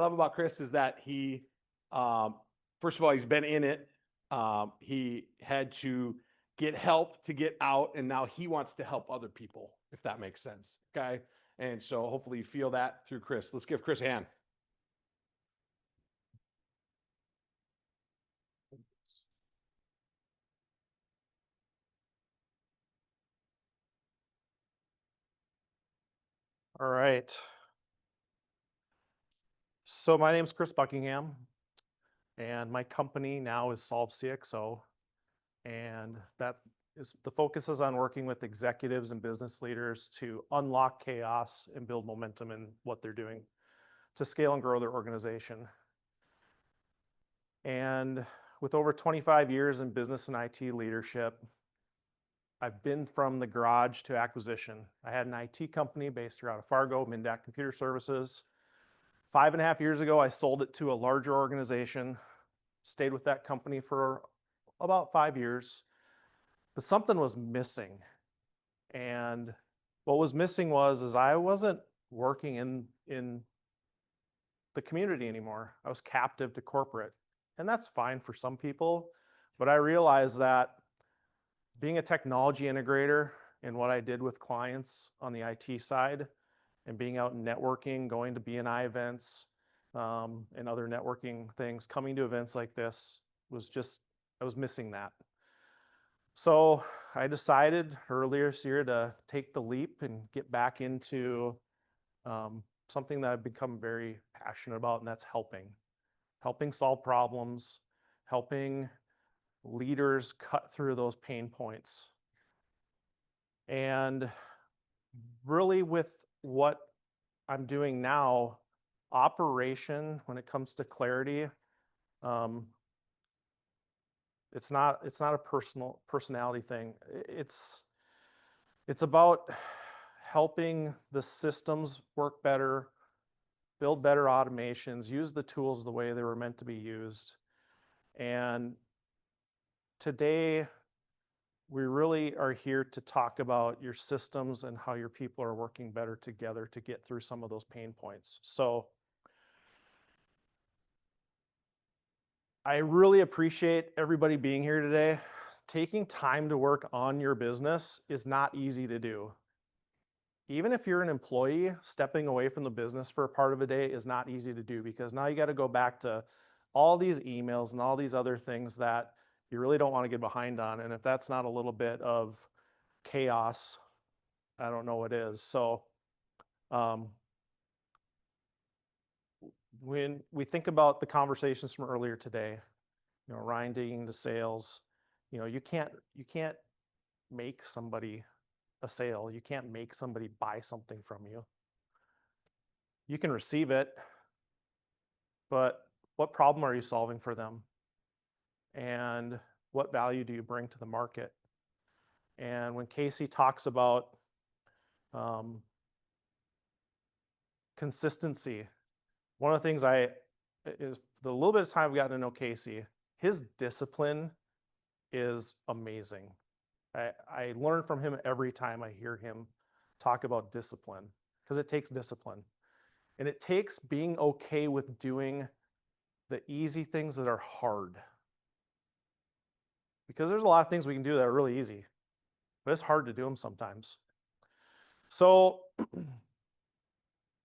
love about Chris is that he, first of all, he's been in it. He had to get help to get out, and now he wants to help other people, if that makes sense. Okay. And so hopefully you feel that through Chris. Let's give Chris a hand. All right. So my name is Chris Buckingham, and my company now is SolveCXO, and the focus is on working with executives and business leaders to unlock chaos and build momentum in what they're doing to scale and grow their organization. And with over 25 years in business and IT leadership, I've been from the garage to acquisition. I had an IT company based here out of Fargo, MinnDak Computer Services. 5.5 years ago, I sold it to a larger organization, stayed with that company for about 5 years, but something was missing. And what was missing is I wasn't working in the community anymore. I was captive to corporate. And that's fine for some people, but I realized that being a technology integrator and what I did with clients on the IT side and being out networking, going to BNI events, and other networking things, coming to events like this I was missing that. So I decided earlier this year to take the leap and get back into something that I've become very passionate about, and that's helping solve problems, helping leaders cut through those pain points. And really with what I'm doing now, operation, when it comes to clarity, it's not a personality thing. It's about helping the systems work better, build better automations, use the tools the way they were meant to be used. And today, we really are here to talk about your systems and how your people are working better together to get through some of those pain points. So I really appreciate everybody being here today. Taking time to work on your business is not easy to do. Even if you're an employee, stepping away from the business for a part of a day is not easy to do, because now you got to go back to all these emails and all these other things that you really don't want to get behind on. And if that's not a little bit of chaos, I don't know what is. So when we think about the conversations from earlier today, Ryan digging into sales, you can't make somebody a sale. You can't make somebody buy something from you. You can receive it, but what problem are you solving for them? And what value do you bring to the market? And when Casey talks about consistency, one of the things is the little bit of time I've gotten to know Casey, his discipline is amazing. I learn from him every time I hear him talk about discipline, because it takes discipline. And it takes being okay with doing the easy things that are hard. Because there's a lot of things we can do that are really easy, but it's hard to do them sometimes. So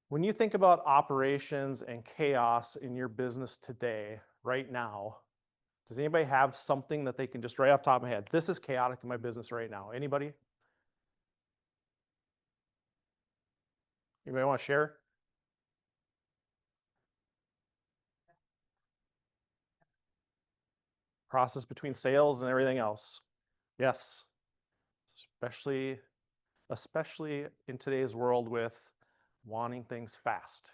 when you think about operations and chaos in your business today, right now, does anybody have something that they can just right off the top of my head? This is chaotic in my business right now. Anybody? Anybody want to share? Process between sales and everything else. Yes. Especially in today's world with wanting things fast.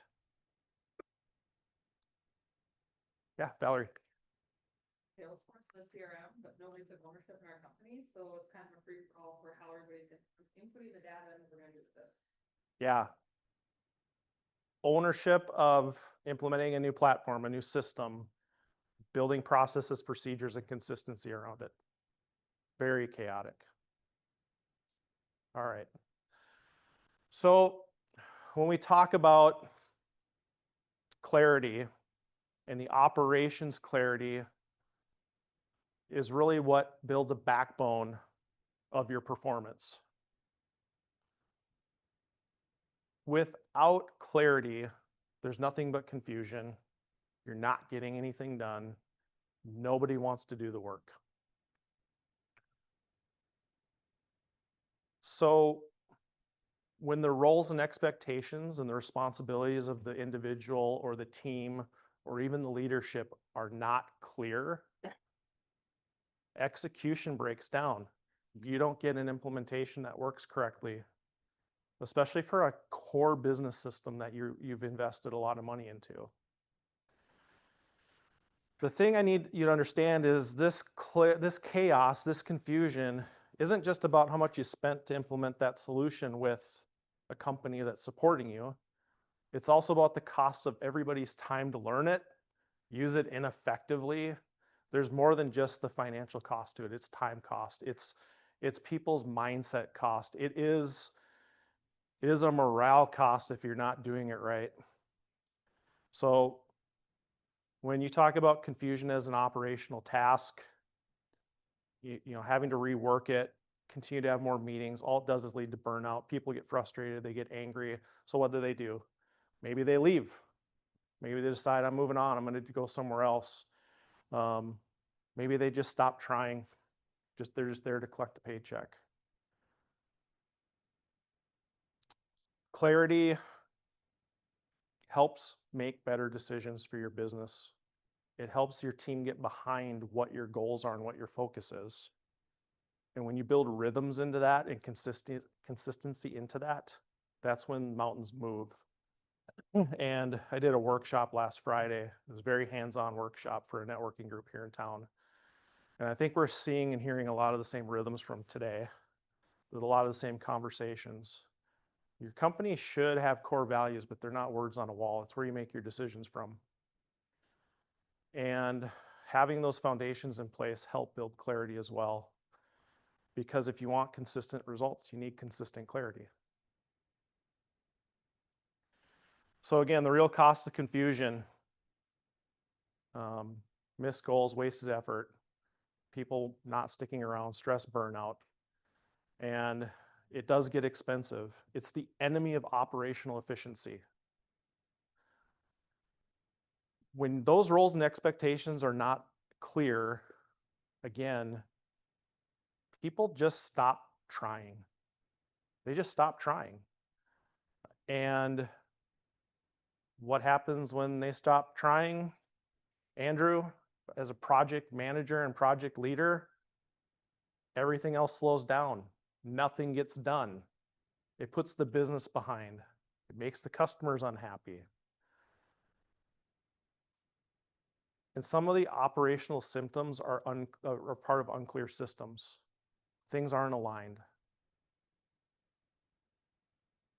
Yeah, Valerie. Salesforce is a CRM, but nobody took ownership in our company, so it's kind of a free for all for how everybody's inputting the data and we're going to use this. Yeah. Ownership of implementing a new platform, a new system, building processes, procedures, and consistency around it. Very chaotic. All right. So when we talk about clarity and the operations clarity is really what builds a backbone of your performance. Without clarity, there's nothing but confusion. You're not getting anything done. Nobody wants to do the work. So when the roles and expectations and the responsibilities of the individual or the team or even the leadership are not clear, execution breaks down. You don't get an implementation that works correctly, especially for a core business system that you've invested a lot of money into. The thing I need you to understand is this chaos, this confusion isn't just about how much you spent to implement that solution with a company that's supporting you. It's also about the cost of everybody's time to learn it, use it ineffectively. There's more than just the financial cost to it. It's time cost. It's people's mindset cost. It is a morale cost if you're not doing it right. So when you talk about confusion as an operational task, you know, having to rework it, continue to have more meetings, all it does is lead to burnout. People get frustrated, they get angry. So what do? Maybe they leave. Maybe they decide, I'm moving on, I'm going to go somewhere else. Maybe they just stop trying. They're just there to collect a paycheck. Clarity helps make better decisions for your business. It helps your team get behind what your goals are and what your focus is. And when you build rhythms into that and consistency into that, that's when mountains move. And I did a workshop last Friday. It was a very hands-on workshop for a networking group here in town. And I think we're seeing and hearing a lot of the same rhythms from today, with a lot of the same conversations. Your company should have core values, but they're not words on a wall. It's where you make your decisions from. And having those foundations in place help build clarity as well. Because if you want consistent results, you need consistent clarity. So again, the real cost of confusion, missed goals, wasted effort, people not sticking around, stress, burnout, and it does get expensive. It's the enemy of operational efficiency. When those roles and expectations are not clear, again, people just stop trying. They just stop trying. And what happens when they stop trying? Andrew, as a project manager and project leader, everything else slows down. Nothing gets done. It puts the business behind. It makes the customers unhappy. And some of the operational symptoms are part of unclear systems. Things aren't aligned.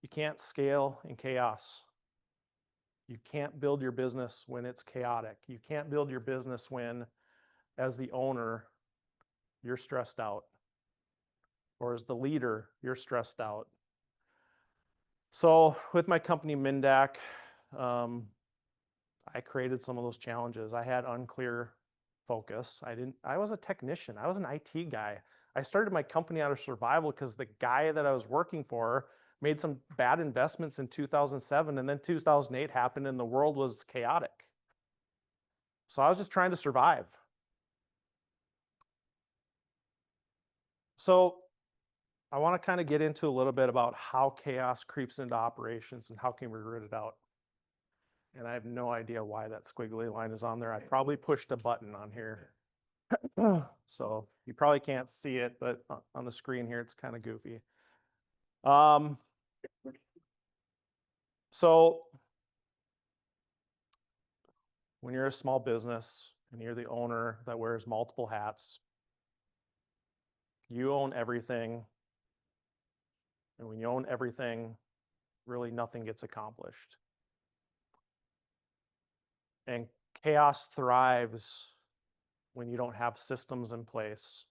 You can't scale in chaos. You can't build your business when it's chaotic. You can't build your business when, as the owner, you're stressed out. Or as the leader, you're stressed out. So with my company MinnDak, I created some of those challenges. I had unclear focus. I was a technician. I was an IT guy. I started my company out of survival because the guy that I was working for made some bad investments in 2007, and then 2008 happened and the world was chaotic. So I was just trying to survive. So I want to kind of get into a little bit about how chaos creeps into operations and how can we root it out. And I have no idea why that squiggly line is on there. I probably pushed a button on here. So you probably can't see it, but on the screen here, it's kind of goofy. So when you're a small business and you're the owner that wears multiple hats, you own everything. And when you own everything, really nothing gets accomplished. And chaos thrives when you don't have systems in place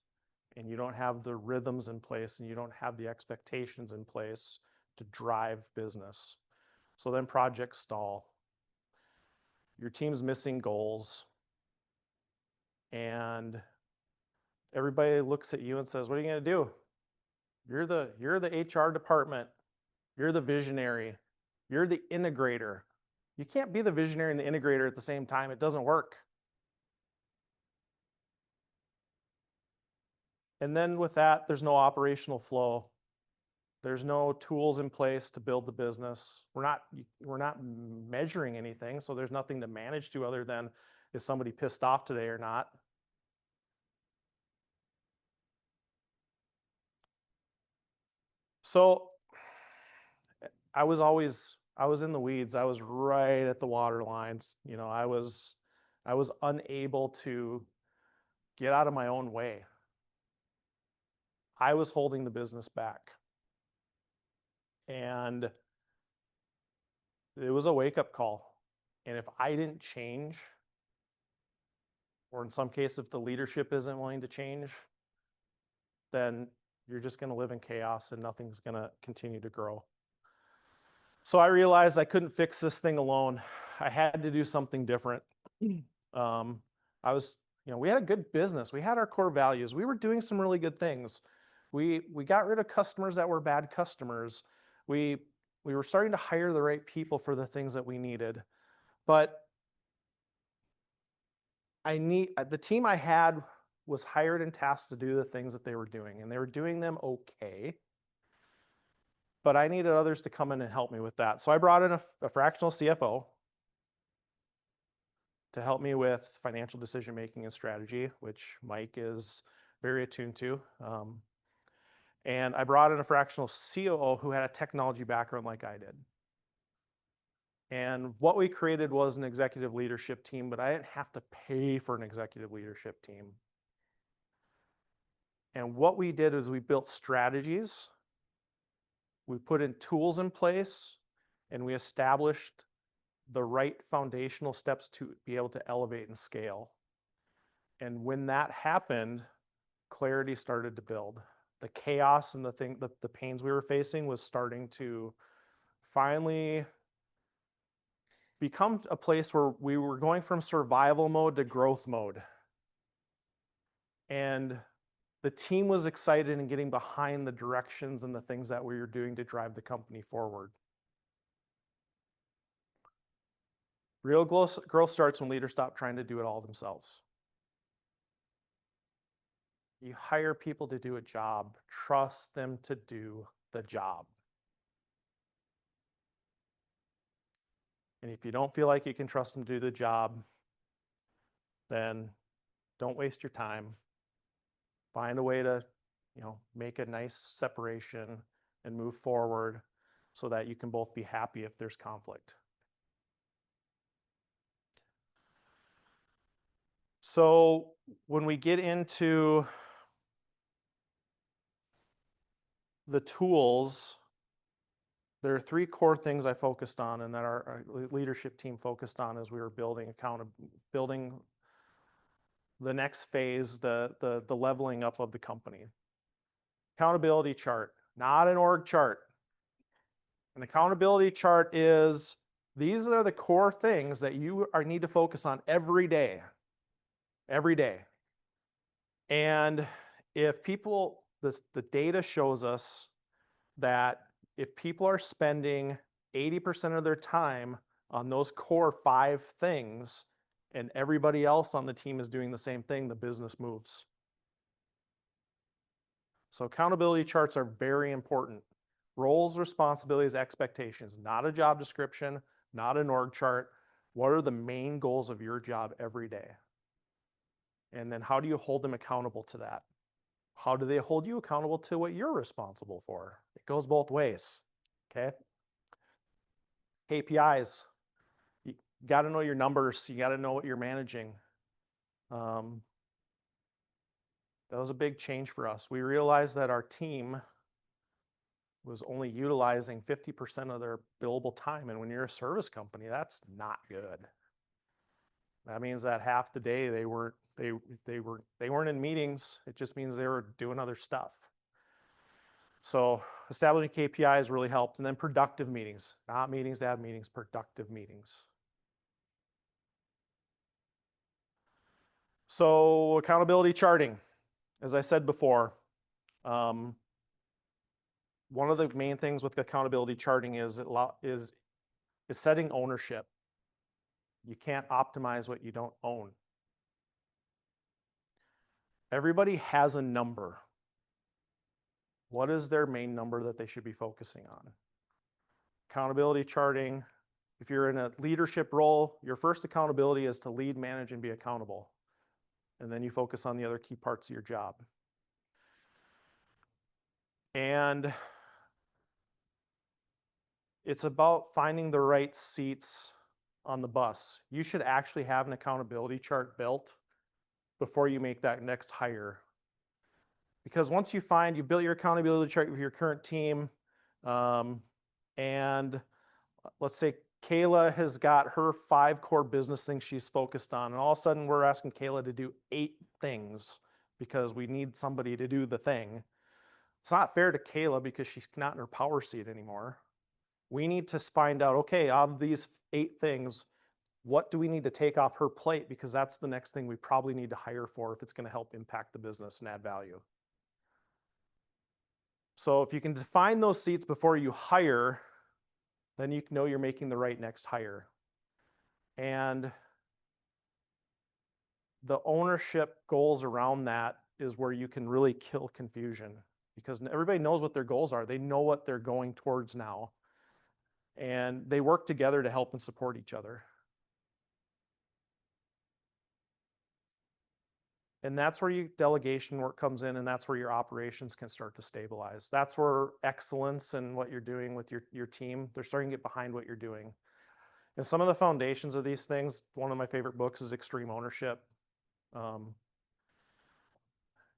and you don't have the rhythms in place and you don't have the expectations in place to drive business. So then projects stall. your team's missing goals, and everybody looks at you and says, what are you going to do? You're the HR department. You're the visionary. You're the integrator. You can't be the visionary and the integrator at the same time. It doesn't work. And then with that, there's no operational flow. There's no tools in place to build the business. We're not measuring anything, so there's nothing to manage to other than is somebody pissed off today or not. So I was in the weeds. I was right at the water lines. You know, I was unable to get out of my own way. I was holding the business back. And it was a wake-up call. And if I didn't change, or in some cases, if the leadership isn't willing to change, then you're just going to live in chaos and nothing's going to continue to grow. So I realized I couldn't fix this thing alone. I had to do something different. We had a good business. We had our core values. We were doing some really good things. We got rid of customers that were bad customers. We were starting to hire the right people for the things that we needed. But the team I had was hired and tasked to do the things that they were doing, and they were doing them okay. But I needed others to come in and help me with that. So I brought in a fractional CFO to help me with financial decision making and strategy, which Mike is very attuned to. And I brought in a fractional COO who had a technology background like I did. And what we created was an executive leadership team, but I didn't have to pay for an executive leadership team. And what we did is we built strategies, we put in tools in place, and we established the right foundational steps to be able to elevate and scale. And when that happened, clarity started to build. The chaos and the pains we were facing was starting to finally become a place where we were going from survival mode to growth mode. And the team was excited and getting behind the directions and the things that we were doing to drive the company forward. Real growth starts when leaders stop trying to do it all themselves. You hire people to do a job. Trust them to do the job. And if you don't feel like you can trust them to do the job, then don't waste your time. Find a way to, make a nice separation and move forward so that you can both be happy if there's conflict. So when we get into the tools, there are three core things I focused on and that our leadership team focused on as we were building the next phase, the leveling up of the company. Accountability chart, not an org chart. An accountability chart is, these are the core things that you need to focus on every day. Every day. And if people, the data shows us that if people are spending 80% of their time on those core 5 things and everybody else on the team is doing the same thing, the business moves. So accountability charts are very important. Roles, responsibilities, expectations, not a job description, not an org chart. What are the main goals of your job every day? And then how do you hold them accountable to that? How do they hold you accountable to what you're responsible for? It goes both ways, okay? KPIs, you got to know your numbers. You got to know what you're managing. That was a big change for us. We realized that our team was only utilizing 50% of their billable time. And when you're a service company, that's not good. That means that half the day they weren't in meetings. It just means they were doing other stuff. So establishing KPIs really helped. And then productive meetings, not meetings to have meetings, productive meetings. So accountability charting, as I said before, one of the main things with accountability charting is setting ownership. You can't optimize what you don't own. Everybody has a number. What is their main number that they should be focusing on? Accountability charting. If you're in a leadership role, your first accountability is to lead, manage, and be accountable. And then you focus on the other key parts of your job. And it's about finding the right seats on the bus. You should actually have an accountability chart built before you make that next hire. Because once you find you built your accountability chart with your current team, and let's say Kayla has got her 5 core business things she's focused on, and all of a sudden we're asking Kayla to do 8 things because we need somebody to do the thing. It's not fair to Kayla because she's not in her power seat anymore. We need to find out, okay, of these 8 things, what do we need to take off her plate? Because that's the next thing we probably need to hire for if it's going to help impact the business and add value. So if you can define those seats before you hire, then you know you're making the right next hire. And the ownership goals around that is where you can really kill confusion, because everybody knows what their goals are. They know what they're going towards now. And they work together to help and support each other. And that's where your delegation work comes in, and that's where your operations can start to stabilize. That's where excellence and what you're doing with your team, they're starting to get behind what you're doing. And some of the foundations of these things, one of my favorite books is Extreme Ownership.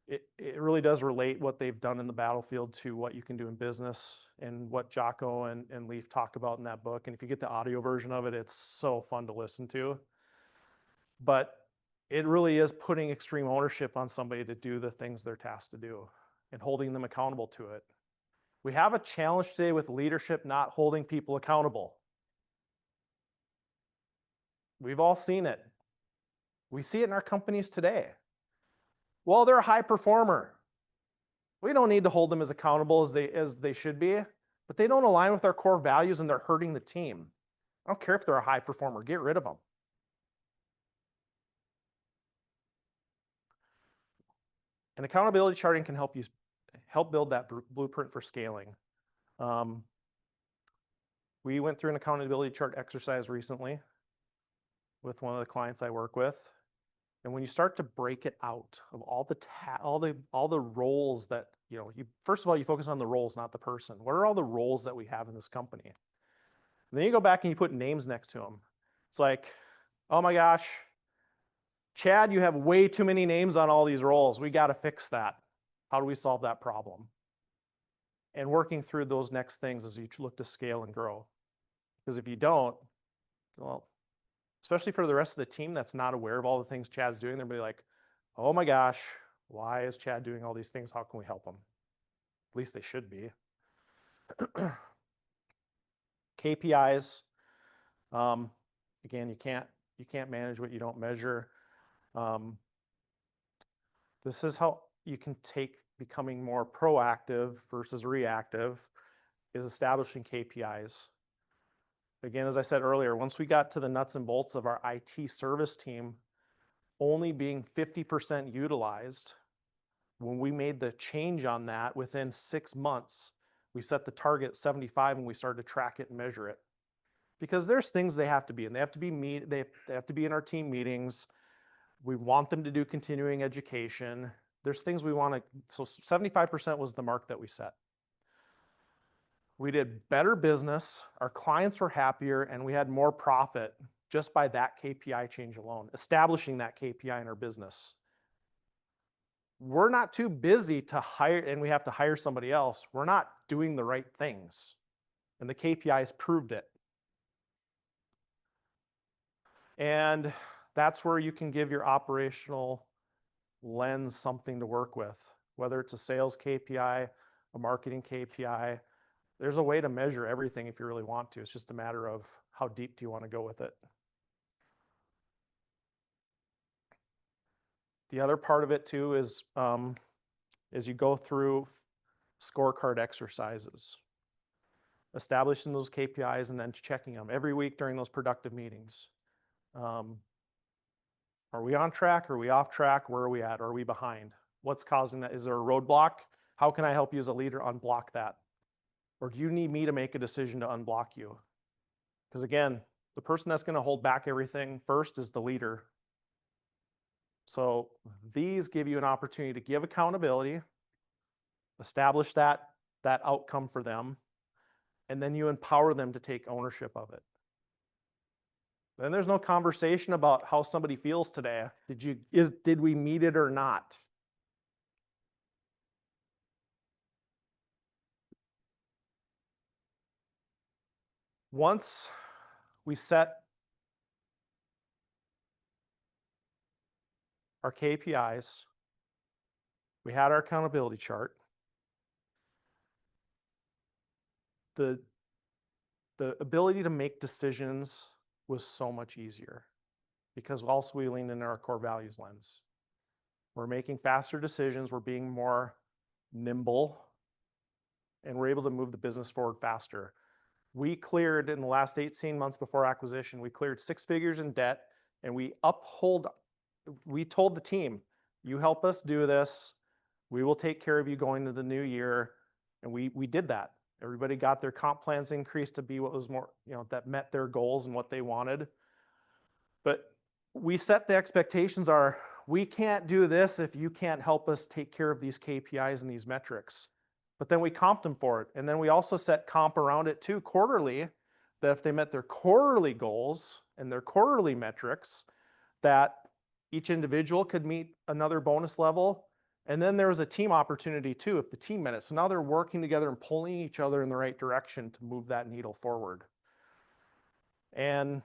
It really does relate what they've done in the battlefield to what you can do in business, and what Jocko and Leaf talk about in that book. And if you get the audio version of it, it's so fun to listen to. But it really is putting extreme ownership on somebody to do the things they're tasked to do and holding them accountable to it. We have a challenge today with leadership not holding people accountable. We've all seen it. We see it in our companies today. Well, they're a high performer. We don't need to hold them as accountable as they should be, but they don't align with our core values and they're hurting the team. I don't care if they're a high performer, get rid of them. And accountability charting can help build that blueprint for scaling. We went through an accountability chart exercise recently with one of the clients I work with. And when you start to break it out of all the roles that, first of all, you focus on the roles, not the person. What are all the roles that we have in this company? And then you go back and you put names next to them. It's like, oh my gosh, Chad, you have way too many names on all these roles. We got to fix that. How do we solve that problem? And working through those next things as you look to scale and grow. Because if you don't, well, especially for the rest of the team that's not aware of all the things Chad's doing, they'll be like, oh my gosh, why is Chad doing all these things? How can we help him? At least they should be. KPIs. Again, you can't manage what you don't measure. This is how you can take becoming more proactive versus reactive, is establishing KPIs. Again, as I said earlier, once we got to the nuts and bolts of our IT service team only being 50% utilized, when we made the change on that within 6 months, we set the target at 75 and we started to track it and measure it. Because there's things they have to be, and they have to be in our team meetings. We want them to do continuing education. There's things we want to, so 75% was the mark that we set. We did better business, our clients were happier, and we had more profit just by that KPI change alone, establishing that KPI in our business. We're not too busy to hire, and we have to hire somebody else. We're not doing the right things, and the KPIs proved it. And that's where you can give your operational lens something to work with, whether it's a sales KPI, a marketing KPI. There's a way to measure everything if you really want to. It's just a matter of how deep do you want to go with it. The other part of it too is as you go through scorecard exercises, establishing those KPIs and then checking them every week during those productive meetings. Are we on track? Are we off track? Where are we at? Are we behind? What's causing that? Is there a roadblock? How can I help you as a leader unblock that? Or do you need me to make a decision to unblock you? Because again, the person that's going to hold back everything first is the leader. So these give you an opportunity to give accountability, establish that outcome for them, and then you empower them to take ownership of it. Then there's no conversation about how somebody feels today. Did we meet it or not? Once we set our KPIs, we had our accountability chart, the ability to make decisions was so much easier because also we leaned into our core values lens. We're making faster decisions, we're being more nimble, and we're able to move the business forward faster. We cleared in the last 18 months before acquisition, we cleared 6 figures in debt, and we told the team, you help us do this, we will take care of you going into the new year, and we did that. Everybody got their comp plans increased to be what was more, that met their goals and what they wanted. But we set the expectations are, we can't do this if you can't help us take care of these KPIs and these metrics. But then we comped them for it. And then we also set comp around it too quarterly, that if they met their quarterly goals and their quarterly metrics, that each individual could meet another bonus level. And then there was a team opportunity too, if the team met it. So now they're working together and pulling each other in the right direction to move that needle forward. And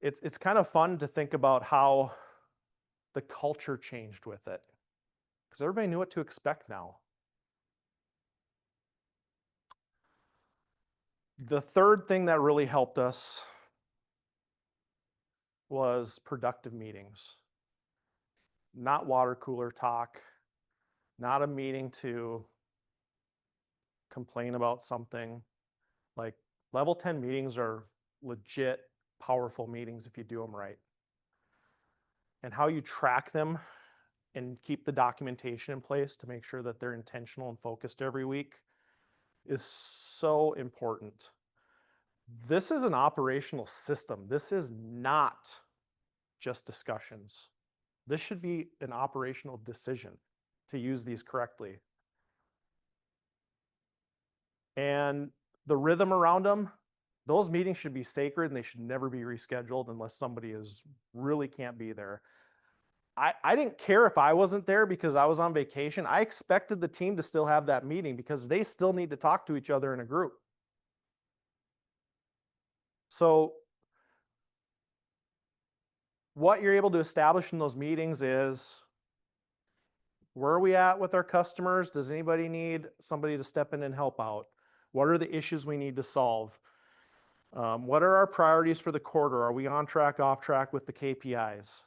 it's kind of fun to think about how the culture changed with it, because everybody knew what to expect now. The third thing that really helped us was productive meetings. Not water cooler talk, not a meeting to complain about something. Like level 10 meetings are legit powerful meetings if you do them right. And how you track them and keep the documentation in place to make sure that they're intentional and focused every week is so important. This is an operational system. This is not just discussions. This should be an operational decision to use these correctly. And the rhythm around them, those meetings should be sacred and they should never be rescheduled unless somebody really can't be there. I didn't care if I wasn't there because I was on vacation. I expected the team to still have that meeting because they still need to talk to each other in a group. So what you're able to establish in those meetings is, where are we at with our customers? Does anybody need somebody to step in and help out? What are the issues we need to solve? What are our priorities for the quarter? Are we on track, off track with the KPIs?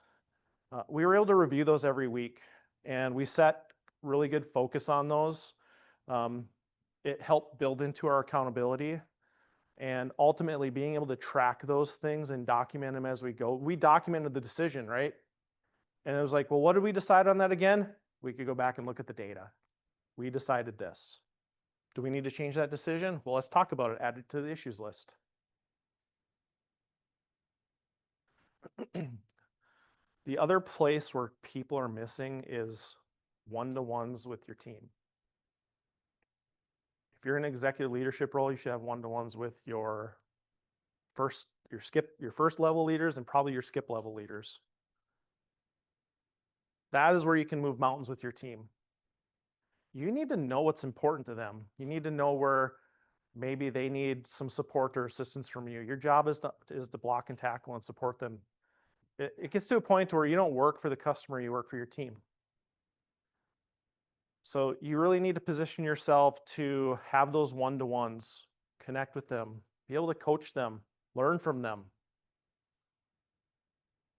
We were able to review those every week, and we set really good focus on those. It helped build into our accountability, and ultimately being able to track those things and document them as we go. We documented the decision, right? And it was like, well, what did we decide on that again? We could go back and look at the data. We decided this. Do we need to change that decision? Well, let's talk about it. Add it to the issues list. The other place where people are missing is one-to-ones with your team. If you're in an executive leadership role, you should have one-to-ones with your first level leaders and probably your skip level leaders. That is where you can move mountains with your team. You need to know what's important to them. You need to know where maybe they need some support or assistance from you. Your job is to block and tackle and support them. It gets to a point where you don't work for the customer, you work for your team. So you really need to position yourself to have those one-to-ones, connect with them, be able to coach them, learn from them.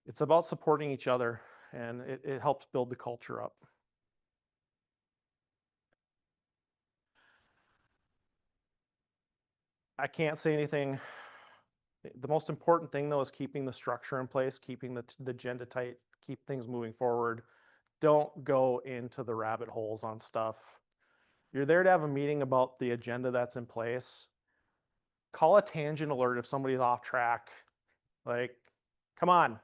It's about supporting each other. and it helps build the culture up. I can't say anything. The most important thing though is keeping the structure in place, keeping the agenda tight, keep things moving forward. Don't go into the rabbit holes on stuff. You're there to have a meeting about the agenda that's in place. Call a tangent alert if somebody's off track. Like, come on,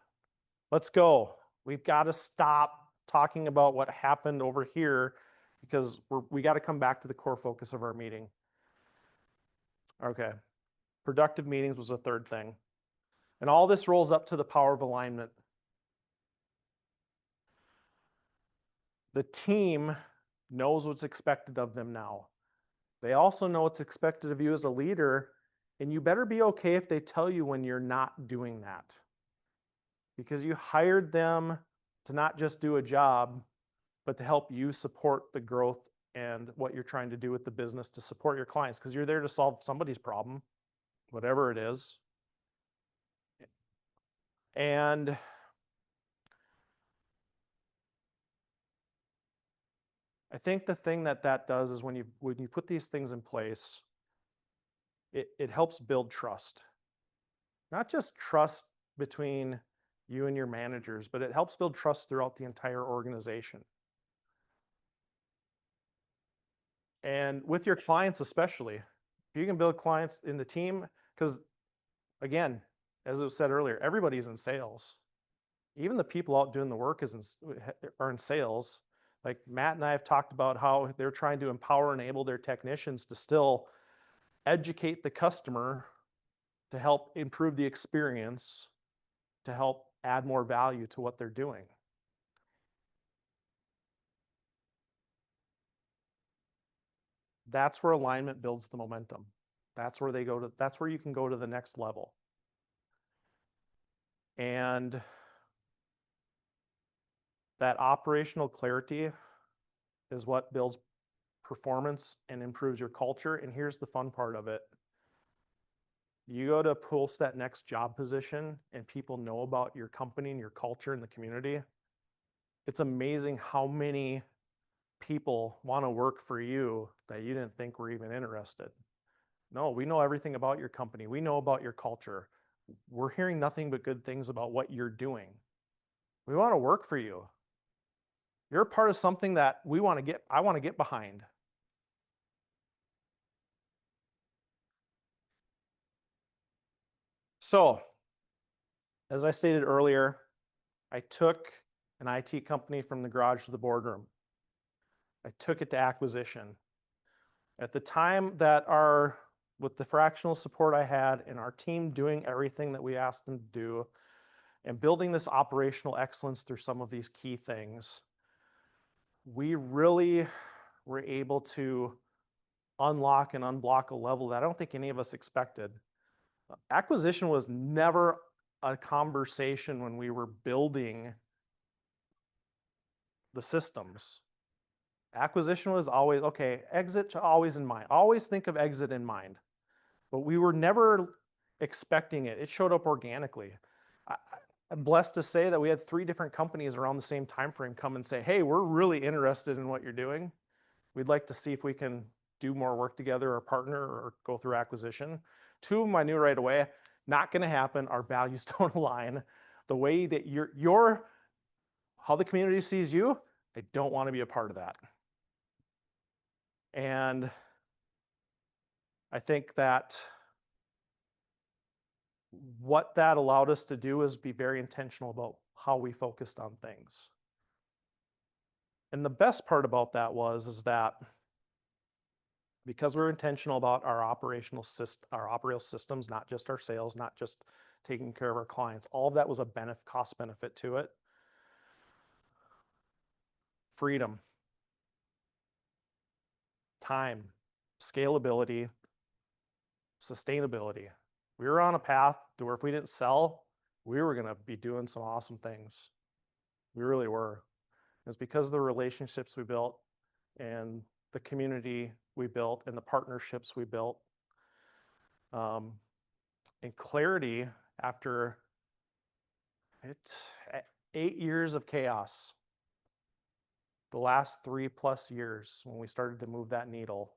let's go. We've got to stop talking about what happened over here because we got to come back to the core focus of our meeting. Okay. Productive meetings was the third thing. And all this rolls up to the power of alignment. The team knows what's expected of them now. They also know what's expected of you as a leader, and you better be okay if they tell you when you're not doing that. Because you hired them to not just do a job, but to help you support the growth and what you're trying to do with the business to support your clients, because you're there to solve somebody's problem, whatever it is. And I think the thing that does is when you put these things in place, it helps build trust. Not just trust between you and your managers, but it helps build trust throughout the entire organization. And with your clients especially, if you can build clients in the team, because again, as it was said earlier, everybody's in sales. Even the people out doing the work are in sales. Like Matt and I have talked about how they're trying to empower and enable their technicians to still educate the customer to help improve the experience, to help add more value to what they're doing. That's where alignment builds the momentum. That's where that's where you can go to the next level. And that operational clarity is what builds performance and improves your culture. And here's the fun part of it. You go to post that next job position and people know about your company and your culture and the community. It's amazing how many people want to work for you that you didn't think were even interested. No, we know everything about your company. We know about your culture. We're hearing nothing but good things about what you're doing. We want to work for you. You're a part of something that I want to get behind. So, as I stated earlier, I took an IT company from the garage to the boardroom. I took it to acquisition. At the time that with the fractional support I had and our team doing everything that we asked them to do and building this operational excellence through some of these key things, we really were able to unlock and unblock a level that I don't think any of us expected. Acquisition was never a conversation when we were building the systems. Acquisition was always, okay, exit always in mind. Always think of exit in mind. But we were never expecting it. It showed up organically. I'm blessed to say that we had 3 different companies around the same time frame come and say, hey, we're really interested in what you're doing. We'd like to see if we can do more work together or partner or go through acquisition. 2 of them I knew right away, not going to happen. Our values don't align. The way that how the community sees you, I don't want to be a part of that. And I think that what that allowed us to do is be very intentional about how we focused on things. And the best part about that is that because we're intentional about our operational systems, not just our sales, not just taking care of our clients, all of that was a cost benefit to it. Freedom, time, scalability, sustainability. We were on a path to where if we didn't sell, we were going to be doing some awesome things. We really were. It's because of the relationships we built and the community we built and the partnerships we built. And clarity after 8 years of chaos. The last 3+ years when we started to move that needle,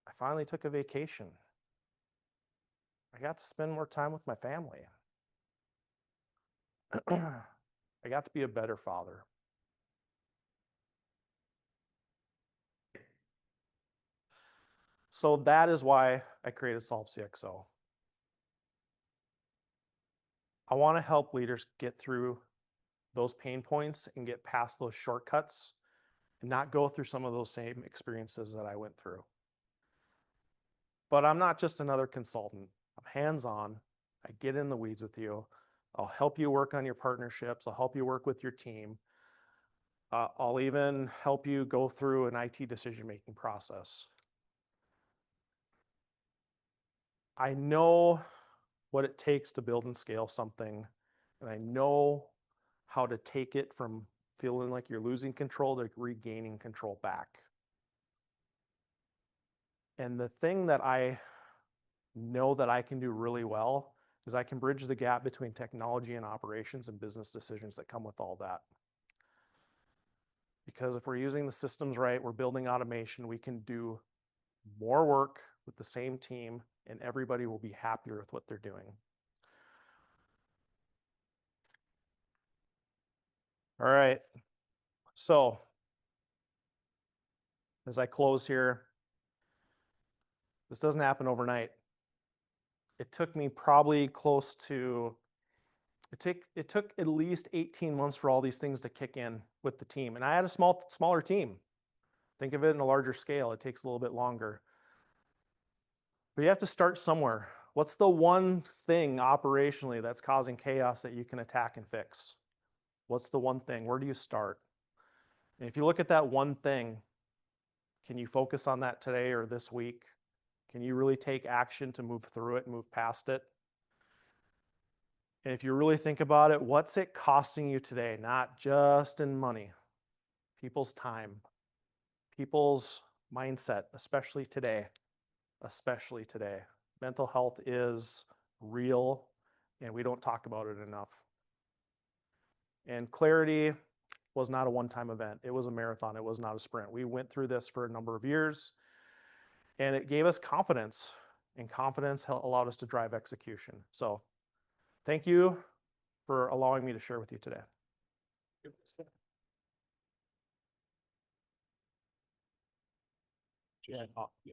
I finally took a vacation. I got to spend more time with my family. I got to be a better father. So that is why I created SolveCXO. I want to help leaders get through those pain points and get past those shortcuts and not go through some of those same experiences that I went through. But I'm not just another consultant. I'm hands-on. I get in the weeds with you. I'll help you work on your partnerships. I'll help you work with your team. I'll even help you go through an IT decision-making process. I know what it takes to build and scale something, and I know how to take it from feeling like you're losing control to regaining control back. And the thing that I know that I can do really well is I can bridge the gap between technology and operations and business decisions that come with all that. Because if we're using the systems right, we're building automation, we can do more work with the same team and everybody will be happier with what they're doing. All right, so as I close here, this doesn't happen overnight. It took me probably close to, it took at least 18 months for all these things to kick in with the team. And I had a smaller team. Think of it in a larger scale. It takes a little bit longer. But you have to start somewhere. What's the one thing operationally that's causing chaos that you can attack and fix? What's the one thing? Where do you start? And if you look at that one thing, can you focus on that today or this week? Can you really take action to move through it and move past it? And if you really think about it, what's it costing you today? Not just in money, people's time, people's mindset, especially today. Especially today. Mental health is real and we don't talk about it enough. And clarity was not a one-time event. It was a marathon. It was not a sprint. We went through this for a number of years and it gave us confidence, and confidence allowed us to drive execution. So thank you for allowing me to share with you today. Yeah.